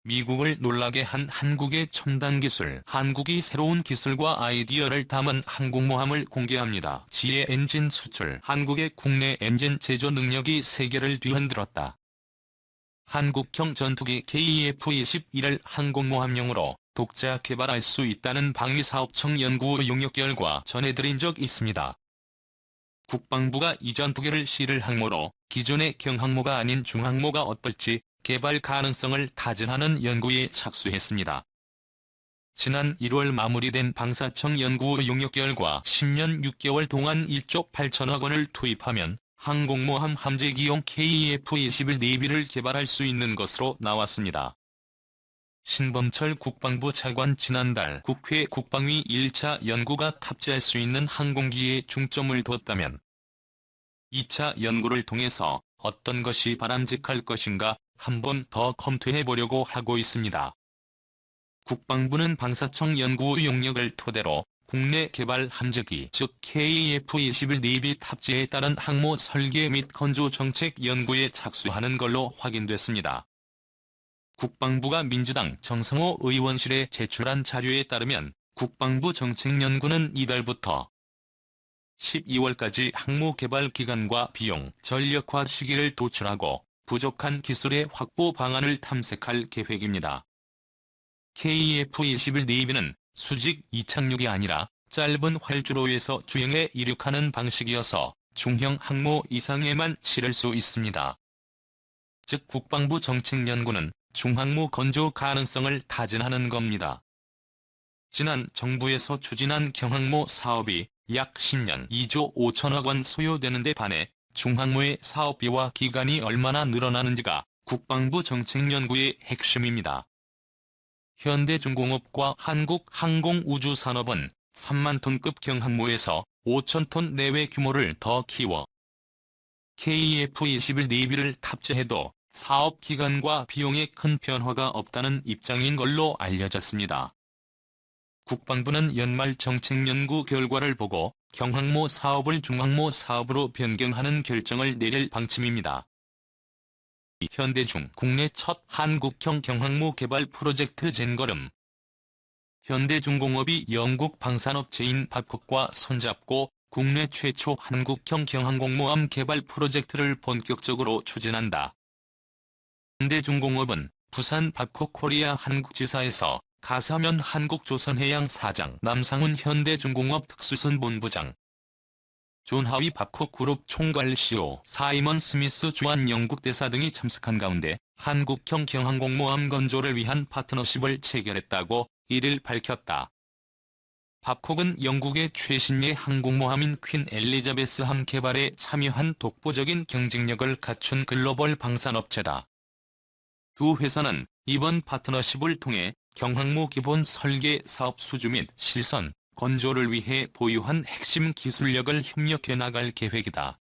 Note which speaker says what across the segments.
Speaker 1: 미국을 놀라게 한 한국의 첨단 기술. 한국이 새로운 기술과 아이디어를 담은 항공모함을 공개합니다. 지혜 엔진 수출. 한국의 국내 엔진 제조 능력이 세계를 뒤흔들었다. 한국형 전투기 KF-21을 항공모함용으로 독자 개발할 수 있다는 방위사업청 연구 용역 결과 전해드린 적 있습니다. 국방부가 이 전투기를 실을 항모로 기존의 경항모가 아닌 중항모가 어떨지 개발 가능성을 타진하는 연구에 착수했습니다. 지난 1월 마무리된 방사청 연구 용역 결과 10년 6개월 동안 1조 8천억 원을 투입하면 항공모함 함재기용 KF-21 내비를 개발할 수 있는 것으로 나왔습니다. 신범철 국방부 차관 지난달 국회 국방위 1차 연구가 탑재할 수 있는 항공기에 중점을 뒀다면 2차 연구를 통해서 어떤 것이 바람직할 것인가 한 번 더 검토해보려고 하고 있습니다. 국방부는 방사청 연구 용역을 토대로 국내 개발 함재기 즉 KF-21 내비 탑재에 따른 항모 설계 및 건조 정책 연구에 착수하는 걸로 확인됐습니다. 국방부가 민주당 정성호 의원실에 제출한 자료에 따르면 국방부 정책연구는 이달부터 12월까지 항모 개발 기간과 비용, 전력화 시기를 도출하고 부족한 기술의 확보 방안을 탐색할 계획입니다. KF-21 내비는 수직 이착륙이 아니라 짧은 활주로에서 주행에 이륙하는 방식이어서 중형 항모 이상에만 실을 수 있습니다. 즉 국방부 정책연구는 중항모 건조 가능성을 타진하는 겁니다. 지난 정부에서 추진한 경항모 사업이 약 10년 2조 5천억 원 소요되는 데 반해 중항모의 사업비와 기간이 얼마나 늘어나는지가 국방부 정책연구의 핵심입니다. 현대중공업과 한국항공우주산업은 3만 톤급 경항모에서 5천 톤 내외 규모를 더 키워 KF-21 내비를 탑재해도 사업 기간과 비용에 큰 변화가 없다는 입장인 걸로 알려졌습니다. 국방부는 연말 정책연구 결과를 보고 경항모 사업을 중항모 사업으로 변경하는 결정을 내릴 방침입니다. 현대중 국내 첫 한국형 경항모 개발 프로젝트 젠걸음. 현대중공업이 영국 방산업체인 babcock과 손잡고 국내 최초 한국형 경항공모함 개발 프로젝트를 본격적으로 추진한다. 현대중공업은 부산 babcock 코리아 한국지사에서 가사면 한국조선해양 사장 남상훈 현대중공업 특수선본부장 존 하위 babcock 그룹 총괄 CEO 사이먼 스미스 주한 영국 대사 등이 참석한 가운데 한국형 경항공모함 건조를 위한 파트너십을 체결했다고 1일 밝혔다. babcock은 영국의 최신의 항공모함인 퀸 엘리자베스함 개발에 참여한 독보적인 경쟁력을 갖춘 글로벌 방산업체다. 두 회사는 이번 파트너십을 통해 경항모 기본 설계 사업 수주 및 실선, 건조를 위해 보유한 핵심 기술력을 협력해 나갈 계획이다.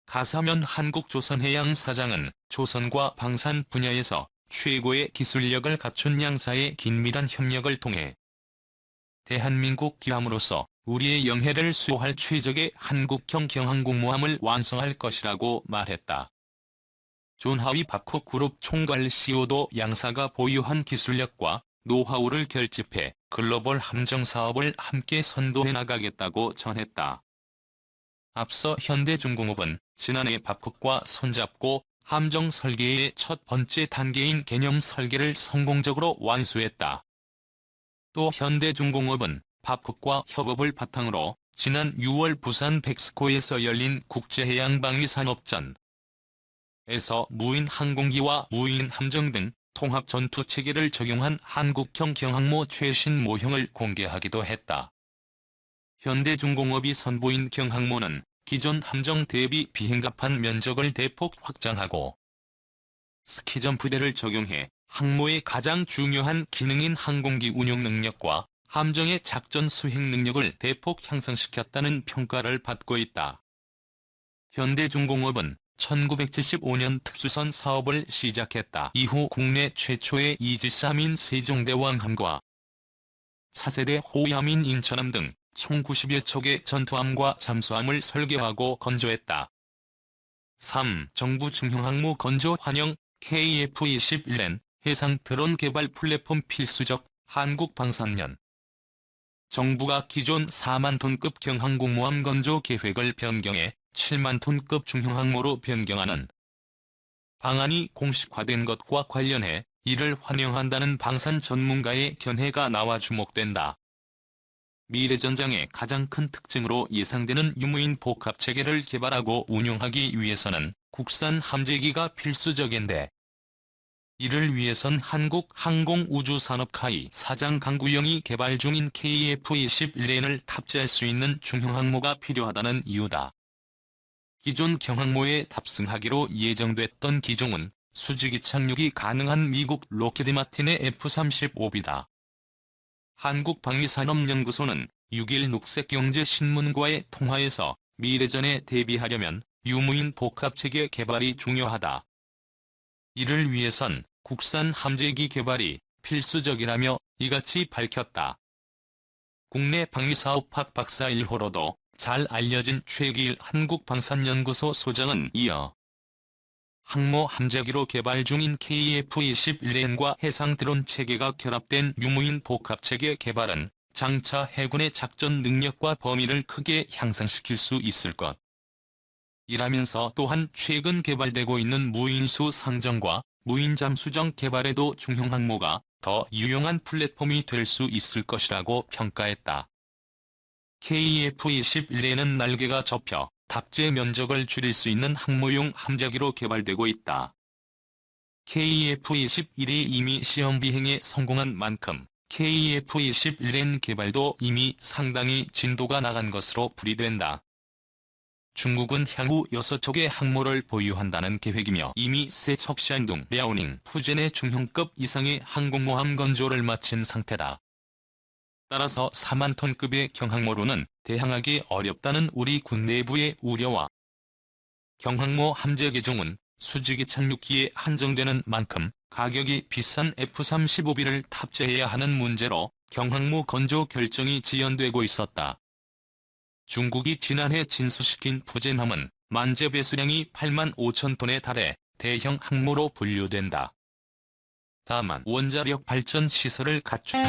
Speaker 1: 가사면 한국조선해양 사장은 조선과 방산 분야에서 최고의 기술력을 갖춘 양사의 긴밀한 협력을 통해 대한민국 기함으로서 우리의 영해를 수호할 최적의 한국형 경항공모함을 완성할 것이라고 말했다. 존 하위 babcock 그룹 총괄 CEO도 양사가 보유한 기술력과 노하우를 결집해 글로벌 함정 사업을 함께 선도해 나가겠다고 전했다. 앞서 현대중공업은 지난해 babcock과 손잡고 함정 설계의 첫 번째 단계인 개념 설계를 성공적으로 완수했다. 또 현대중공업은 babcock과 협업을 바탕으로 지난 6월 부산 백스코에서 열린 국제해양방위산업전 에서 무인 항공기와 무인 함정 등 통합 전투 체계를 적용한 한국형 경항모 최신 모형을 공개하기도 했다. 현대중공업이 선보인 경항모는 기존 함정 대비 비행갑판 면적을 대폭 확장하고 스키전 부대를 적용해 항모의 가장 중요한 기능인 항공기 운용 능력과 함정의 작전 수행 능력을 대폭 향상시켰다는 평가를 받고 있다. 현대중공업은 1975년 특수선 사업을 시작했다. 이후 국내 최초의 이지스함인 세종대왕함과 차세대 호위함인 인천함 등 총 90여 척의 전투함과 잠수함을 설계하고 건조했다. 3. 정부 중형항모 건조 환영 KF-21은 해상 드론 개발 플랫폼 필수적 한국방산연. 정부가 기존 4만 톤급 경항공모함 건조 계획을 변경해 7만 톤급 중형항모로 변경하는 방안이 공식화된 것과 관련해 이를 환영한다는 방산 전문가의 견해가 나와 주목된다. 미래전장의 가장 큰 특징으로 예상되는 유무인 복합체계를 개발하고 운용하기 위해서는 국산 함재기가 필수적인데, 이를 위해선 한국항공우주산업카이 사장 강구영이 개발 중인 KF-21을 탑재할 수 있는 중형항모가 필요하다는 이유다. 기존 경항모에 탑승하기로 예정됐던 기종은 수직이 착륙이 가능한 미국 로키드 마틴의 F-35B다. 한국방위산업연구소는 6일 녹색경제신문과의 통화에서 미래전에 대비하려면 유무인 복합체계 개발이 중요하다. 이를 위해선 국산 함재기 개발이 필수적이라며 이같이 밝혔다. 국내 방위사업학 박사 1호로도 잘 알려진 최기일 한국방산연구소 소장은 이어 항모 함재기로 개발 중인 KF-21N과 해상 드론 체계가 결합된 유무인 복합체계 개발은 장차 해군의 작전 능력과 범위를 크게 향상시킬 수 있을 것. 이라면서 또한 최근 개발되고 있는 무인수 상정과 무인잠수정 개발에도 중형항모가 더 유용한 플랫폼이 될 수 있을 것이라고 평가했다. KF-21N은 날개가 접혀 탑재 면적을 줄일 수 있는 항모용 함재기로 개발되고 있다. KF-21이 이미 시험 비행에 성공한 만큼 KF-21N 개발도 이미 상당히 진도가 나간 것으로 풀이된다. 중국은 향후 6척의 항모를 보유한다는 계획이며 이미 세척 샨둥, 랴오닝, 푸젠의 중형급 이상의 항공모함 건조를 마친 상태다. 따라서 4만 톤급의 경항모로는 대항하기 어렵다는 우리 군 내부의 우려와 경항모 함재 개종은 수직이 착륙기에 한정되는 만큼 가격이 비싼 F-35B를 탑재해야 하는 문제로 경항모 건조 결정이 지연되고 있었다. 중국이 지난해 진수시킨 푸젠함은 만재 배수량이 8만 5천 톤에 달해 대형 항모로 분류된다. 다만 원자력 발전 시설을 갖춘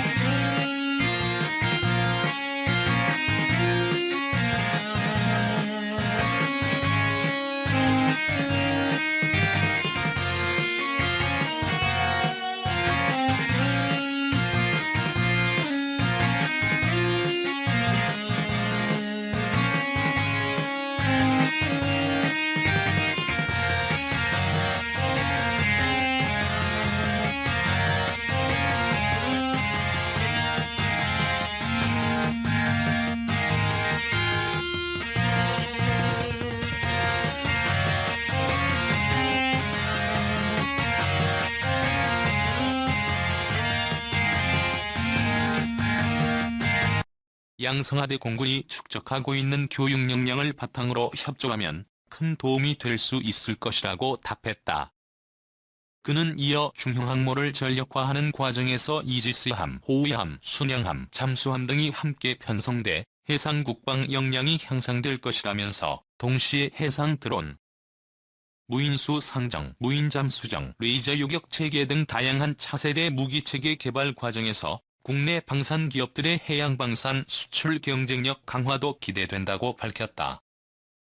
Speaker 1: 양성하대 공군이 축적하고 있는 교육 역량을 바탕으로 협조하면 큰 도움이 될 수 있을 것이라고 답했다. 그는 이어 중형항모를 전력화하는 과정에서 이지스함, 호위함, 순양함, 잠수함 등이 함께 편성돼 해상 국방 역량이 향상될 것이라면서 동시에 해상 드론, 무인수 상정, 무인잠수정, 레이저 요격 체계 등 다양한 차세대 무기체계 개발 과정에서 국내 방산 기업들의 해양방산 수출 경쟁력 강화도 기대된다고 밝혔다.